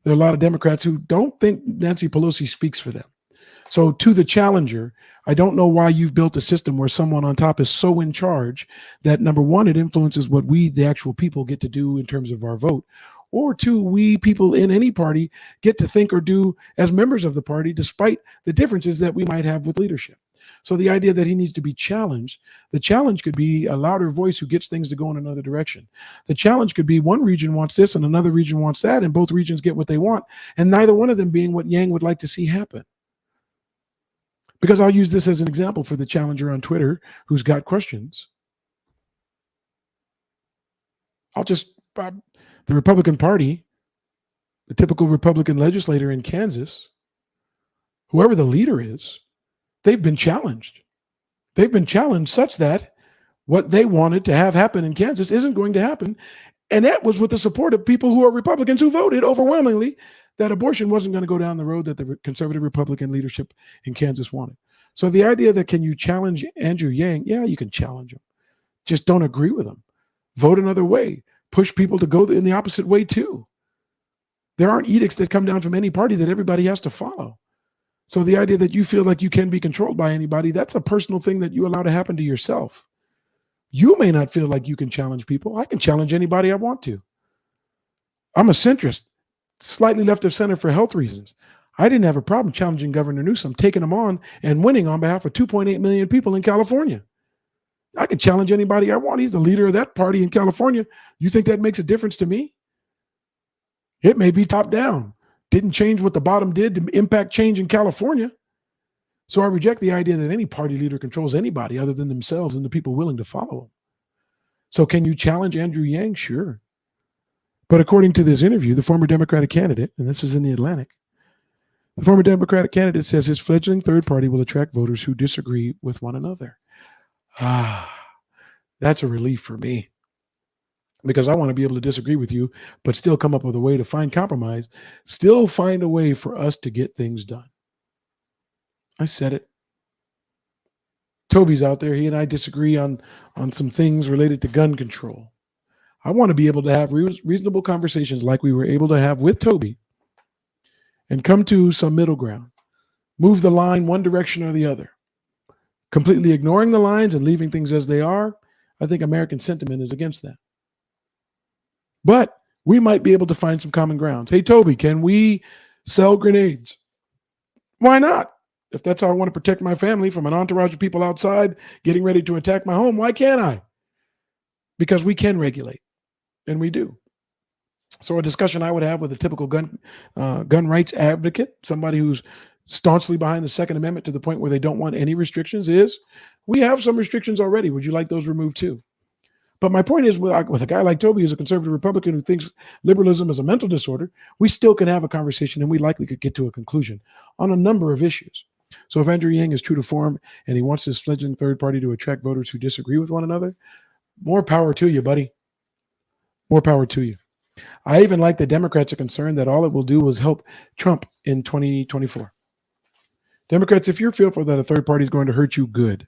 There are a lot of Democrats who don't think Nancy Pelosi speaks for them. So to the challenger, I don't know why you've built a system where someone on top is so in charge that, number one, it influences what we, the actual people, get to do in terms of our vote. Or two, we people in any party get to think or do as members of the party, despite the differences that we might have with leadership. So the idea that he needs to be challenged, the challenge could be a louder voice who gets things to go in another direction. The challenge could be one region wants this and another region wants that, and both regions get what they want, and neither one of them being what Yang would like to see happen. Because I'll use this as an example for the challenger on Twitter who's got questions. The Republican Party, the typical Republican legislator in Kansas, whoever the leader is, they've been challenged. They've been challenged such that what they wanted to have happen in Kansas isn't going to happen. And that was with the support of people who are Republicans who voted overwhelmingly that abortion wasn't going to go down the road that the conservative Republican leadership in Kansas wanted. So the idea that can you challenge Andrew Yang? Yeah, you can challenge him. Just don't agree with him. Vote another way. Push people to go in the opposite way too. There aren't edicts that come down from any party that everybody has to follow. So the idea that you feel like you can be controlled by anybody, that's a personal thing that you allow to happen to yourself. You may not feel like you can challenge people. I can challenge anybody I want to. I'm a centrist, slightly left of center for health reasons. I didn't have a problem challenging Governor Newsom, taking him on and winning on behalf of 2.8 million people in California. I can challenge anybody I want. He's the leader of that party in California. You think that makes a difference to me? It may be top down. Didn't change what the bottom did to impact change in California. So I reject the idea that any party leader controls anybody other than themselves and the people willing to follow them. So can you challenge Andrew Yang? Sure. But according to this interview, the former Democratic candidate, and this is in the Atlantic, the former Democratic candidate says his fledgling third party will attract voters who disagree with one another. That's a relief for me, because I want to be able to disagree with you, but still come up with a way to find compromise, still find a way for us to get things done. I said it. Toby's out there. He and I disagree on some things related to gun control. I want to be able to have reasonable conversations like we were able to have with Toby and come to some middle ground. Move the line one direction or the other. Completely ignoring the lines and leaving things as they are, I think American sentiment is against that. But we might be able to find some common grounds. Hey, Toby, can we sell grenades? Why not? If that's how I want to protect my family from an entourage of people outside getting ready to attack my home, why can't I? Because we can regulate, and we do. So a discussion I would have with a typical gun rights advocate, somebody who's staunchly behind the Second Amendment to the point where they don't want any restrictions, is we have some restrictions already. Would you like those removed too? But my point is, with a guy like Toby, who's a conservative Republican who thinks liberalism is a mental disorder, we still can have a conversation, and we likely could get to a conclusion on a number of issues. So if Andrew Yang is true to form and he wants this fledgling third party to attract voters who disagree with one another, more power to you, buddy. More power to you. I even like the Democrats are concerned that all it will do is help Trump in 2024. Democrats, if you're fearful that a third party is going to hurt you, good.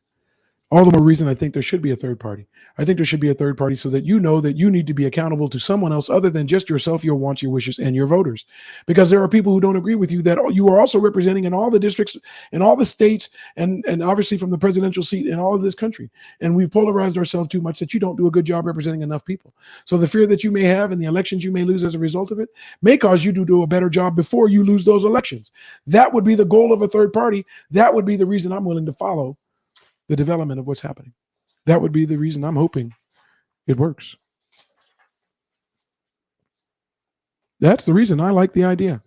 All the more reason I think there should be a third party. I think there should be a third party so that you know that you need to be accountable to someone else other than just yourself, your wants, your wishes, and your voters. Because there are people who don't agree with you that you are also representing in all the districts, in all the states, and obviously from the presidential seat in all of this country. And we've polarized ourselves too much that you don't do a good job representing enough people. So the fear that you may have and the elections you may lose as a result of it may cause you to do a better job before you lose those elections. That would be the goal of a third party. That would be the reason I'm willing to follow the development of what's happening. That would be the reason I'm hoping it works. That's the reason I like the idea.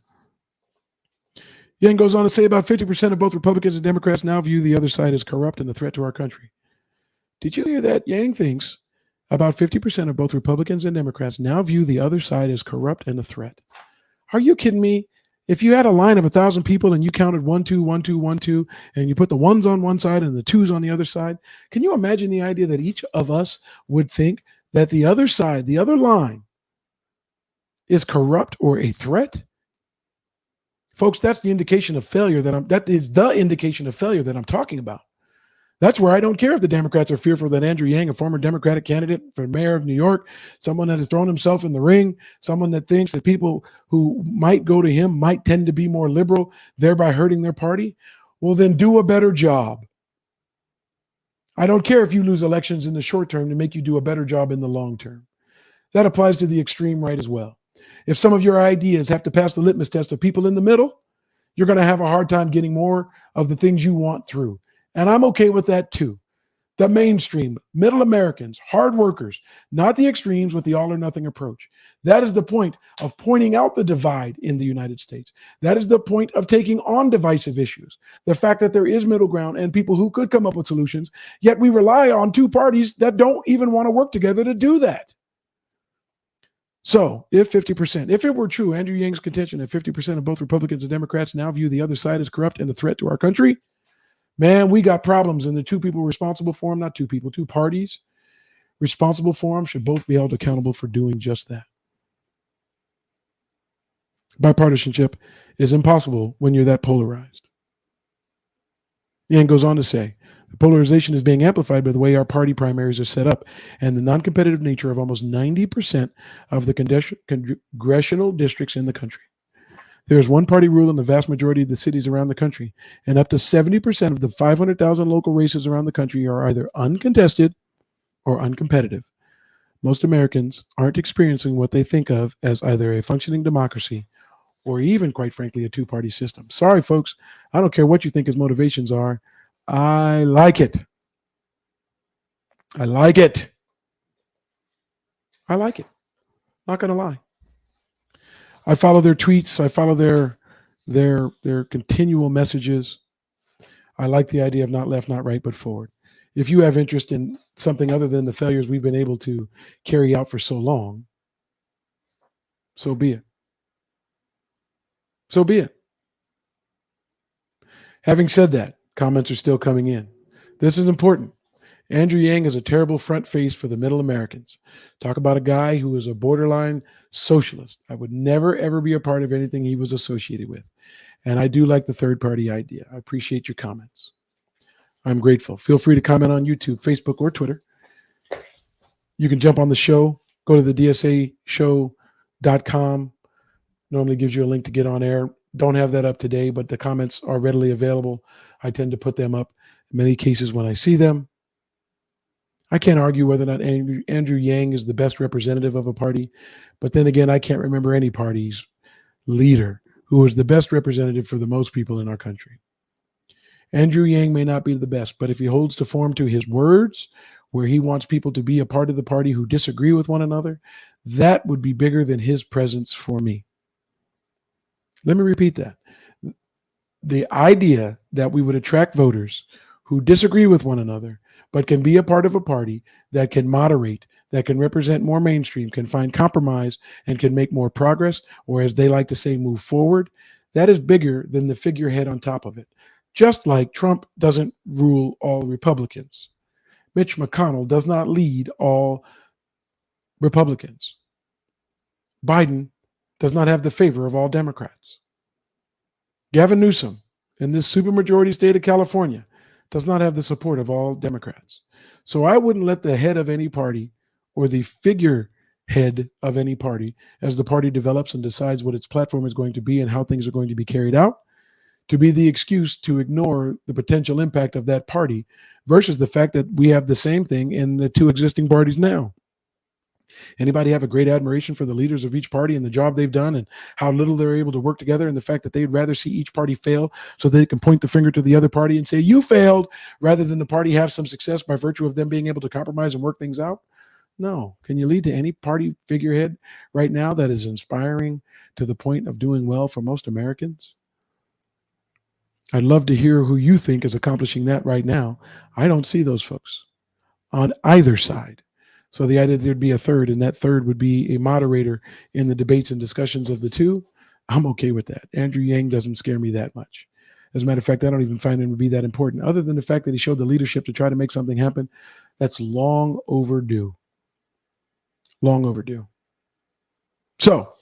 Yang goes on to say about 50% of both Republicans and Democrats now view the other side as corrupt and a threat to our country. Did you hear that? Yang thinks about 50% of both Republicans and Democrats now view the other side as corrupt and a threat. Are you kidding me? If you had a line of 1,000 people and you counted 1, 2, 1, 2, 1, 2, and you put the ones on one side and the twos on the other side, can you imagine the idea that each of us would think that the other side, the other line, is corrupt or a threat? Folks, that's the indication of failure that is the indication of failure that I'm talking about. That's where I don't care if the Democrats are fearful that Andrew Yang, a former Democratic candidate for mayor of New York, someone that has thrown himself in the ring, someone that thinks that people who might go to him might tend to be more liberal, thereby hurting their party. Well, then do a better job. I don't care if you lose elections in the short term to make you do a better job in the long term. That applies to the extreme right as well. If some of your ideas have to pass the litmus test of people in the middle, you're going to have a hard time getting more of the things you want through. And I'm okay with that too. The mainstream, middle Americans, hard workers, not the extremes with the all or nothing approach. That is the point of pointing out the divide in the United States. That is the point of taking on divisive issues. The fact that there is middle ground and people who could come up with solutions, yet we rely on two parties that don't even want to work together to do that. So if 50%, if it were true, Andrew Yang's contention that 50% of both Republicans and Democrats now view the other side as corrupt and a threat to our country, man, we got problems, and the two people responsible for them, not two people, two parties responsible for them should both be held accountable for doing just that. Bipartisanship is impossible when you're that polarized. Yang goes on to say, the polarization is being amplified by the way our party primaries are set up and the non-competitive nature of almost 90% of the congressional districts in the country. There is one party rule in the vast majority of the cities around the country, and up to 70% of the 500,000 local races around the country are either uncontested or uncompetitive. Most Americans aren't experiencing what they think of as either a functioning democracy or even, quite frankly, a two-party system. Sorry, folks. I don't care what you think his motivations are. I like it. I like it. I like it. Not going to lie. I follow their tweets. I follow their continual messages. I like the idea of not left, not right, but forward. If you have interest in something other than the failures we've been able to carry out for so long, so be it. So be it. Having said that, comments are still coming in. This is important. Andrew Yang is a terrible front face for the middle Americans. Talk about a guy who is a borderline socialist. I would never, ever be a part of anything he was associated with. And I do like the third party idea. I appreciate your comments. I'm grateful. Feel free to comment on YouTube, Facebook, or Twitter. You can jump on the show, go to the dsashow.com. Normally gives you a link to get on air. Don't have that up today, but the comments are readily available. I tend to put them up in many cases when I see them. I can't argue whether or not Andrew Yang is the best representative of a party, but then again, I can't remember any party's leader who was the best representative for the most people in our country. Andrew Yang may not be the best, but if he holds to form to his words, where he wants people to be a part of the party who disagree with one another, that would be bigger than his presence for me. Let me repeat that. The idea that we would attract voters who disagree with one another, but can be a part of a party that can moderate, that can represent more mainstream, can find compromise, and can make more progress, or as they like to say, move forward, that is bigger than the figurehead on top of it. Just like Trump doesn't rule all Republicans. Mitch McConnell does not lead all Republicans. Biden does not have the favor of all Democrats. Gavin Newsom, in this supermajority state of California, does not have the support of all Democrats. So I wouldn't let the head of any party or the figurehead of any party, as the party develops and decides what its platform is going to be and how things are going to be carried out, to be the excuse to ignore the potential impact of that party versus the fact that we have the same thing in the two existing parties now. Anybody have a great admiration for the leaders of each party and the job they've done and how little they're able to work together, and the fact that they'd rather see each party fail so they can point the finger to the other party and say, you failed, rather than the party have some success by virtue of them being able to compromise and work things out? No. Can you lead to any party figurehead right now that is inspiring to the point of doing well for most Americans? I'd love to hear who you think is accomplishing that right now. I don't see those folks on either side. So the idea that there'd be a third, and that third would be a moderator in the debates and discussions of the two, I'm okay with that. Andrew Yang doesn't scare me that much. As a matter of fact, I don't even find him to be that important, other than the fact that he showed the leadership to try to make something happen. That's long overdue. Long overdue. So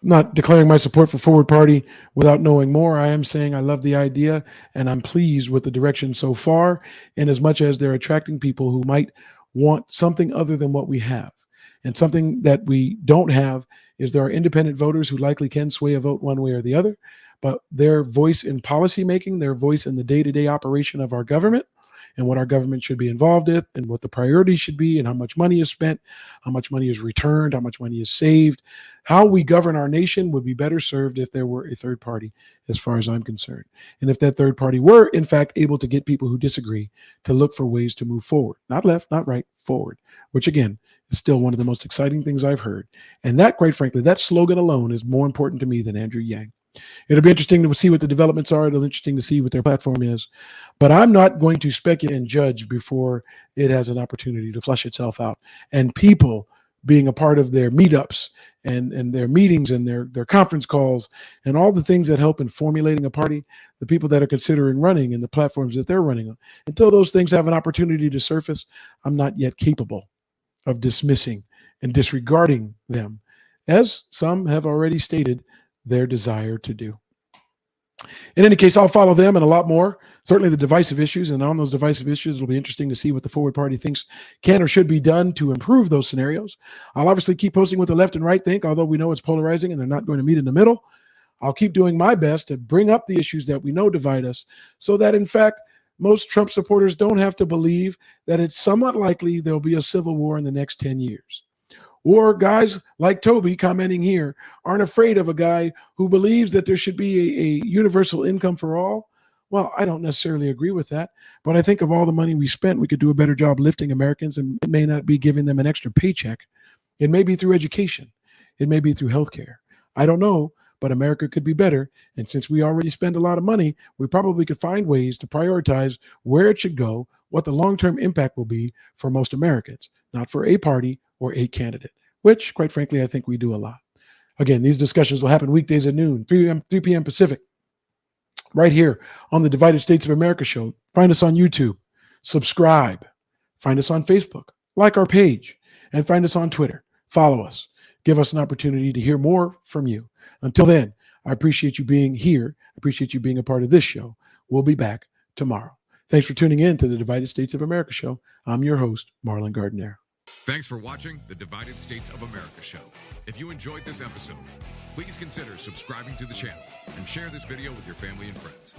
I'm not declaring my support for Forward Party without knowing more. I am saying I love the idea, and I'm pleased with the direction so far, in as much as they're attracting people who might want something other than what we have. And something that we don't have is there are independent voters who likely can sway a vote one way or the other, but their voice in policymaking, their voice in the day-to-day operation of our government and what our government should be involved in and what the priorities should be and how much money is spent, how much money is returned, how much money is saved, how we govern our nation would be better served if there were a third party, as far as I'm concerned. And if that third party were, in fact, able to get people who disagree to look for ways to move forward, not left, not right, forward, which again is still one of the most exciting things I've heard. And that, quite frankly, that slogan alone is more important to me than Andrew Yang. It'll be interesting to see what the developments are. It'll be interesting to see what their platform is. But I'm not going to speculate and judge before it has an opportunity to flesh itself out. And people being a part of their meetups and their meetings and their conference calls and all the things that help in formulating a party, the people that are considering running and the platforms that they're running on. Until those things have an opportunity to surface, I'm not yet capable of dismissing and disregarding them, as some have already stated their desire to do. In any case, I'll follow them and a lot more, certainly the divisive issues. And on those divisive issues, it'll be interesting to see what the Forward Party thinks can or should be done to improve those scenarios. I'll obviously keep posting what the left and right think, although we know it's polarizing and they're not going to meet in the middle. I'll keep doing my best to bring up the issues that we know divide us, so that, in fact, most Trump supporters don't have to believe that it's somewhat likely there'll be a civil war in the next 10 years. Or guys like Toby commenting here aren't afraid of a guy who believes that there should be a universal income for all. Well, I don't necessarily agree with that, but I think of all the money we spent, we could do a better job lifting Americans, and it may not be giving them an extra paycheck. It may be through education. It may be through healthcare. I don't know, but America could be better. And since we already spend a lot of money, we probably could find ways to prioritize where it should go, what the long-term impact will be for most Americans, not for a party or a candidate, which, quite frankly, I think we do a lot. Again, these discussions will happen weekdays at noon, 3 p.m. Pacific, right here on the Divided States of America show. Find us on YouTube, subscribe, find us on Facebook, like our page, and find us on Twitter. Follow us. Give us an opportunity to hear more from you. Until then, I appreciate you being here. I appreciate you being a part of this show. We'll be back tomorrow. Thanks for tuning in to the Divided States of America show. I'm your host, Marlon Gardner. Thanks for watching the Divided States of America show. If you enjoyed this episode, please consider subscribing to the channel and share this video with your family and friends.